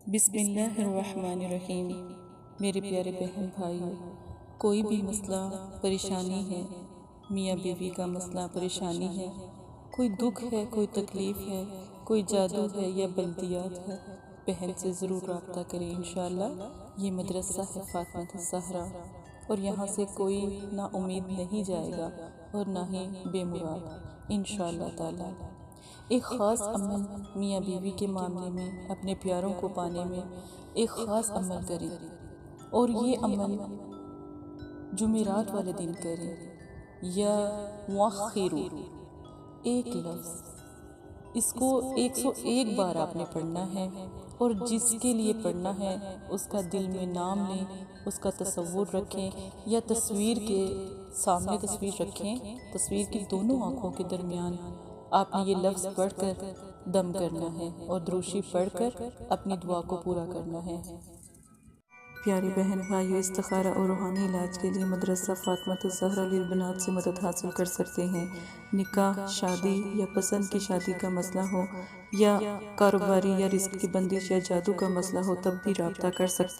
بسم اللہ الرحمن الرحیم۔ میرے پیارے بہن بھائیوں، کوئی بھی مسئلہ پریشانی ہے، میاں بیوی کا مسئلہ پریشانی ہے، کوئی دکھ ہے، کوئی تکلیف ہے، کوئی جادو ہے یا بلدیات ہے، بہن سے ضرور رابطہ کریں انشاءاللہ۔ یہ مدرسہ ہے فاطمہ الزہرا، اور یہاں سے کوئی نا امید نہیں جائے گا اور نہ ہی بے مراد انشاءاللہ تعالی۔ ایک خاص عمل میاں بیوی کے معاملے میں، اپنے پیاروں کو پانے میں ایک خاص عمل کریں، اور یہ عمل جمعرات والے دن کریں۔ یا مؤخرو، ایک لفظ، اس کو 101 بار آپ نے پڑھنا ہے، اور جس کے لیے پڑھنا ہے اس کا دل میں نام لیں، اس کا تصور رکھیں، یا تصویر کے سامنے تصویر رکھیں، تصویر کی دونوں آنکھوں کے درمیان آپ نے یہ لفظ پڑھ کر دم کرنا ہے اور دروشی پڑھ کر اپنی دعا کو پورا کرنا ہے۔ پیارے بہن بھائیو، استخارہ اور روحانی علاج کے لیے مدرسہ فاطمہ الزہرا للبنات سے مدد حاصل کر سکتے ہیں۔ نکاح، شادی یا پسند کی شادی کا مسئلہ ہو، یا کاروباری یا رزق کی بندش یا جادو کا مسئلہ ہو، تب بھی رابطہ کر سکتے ہیں۔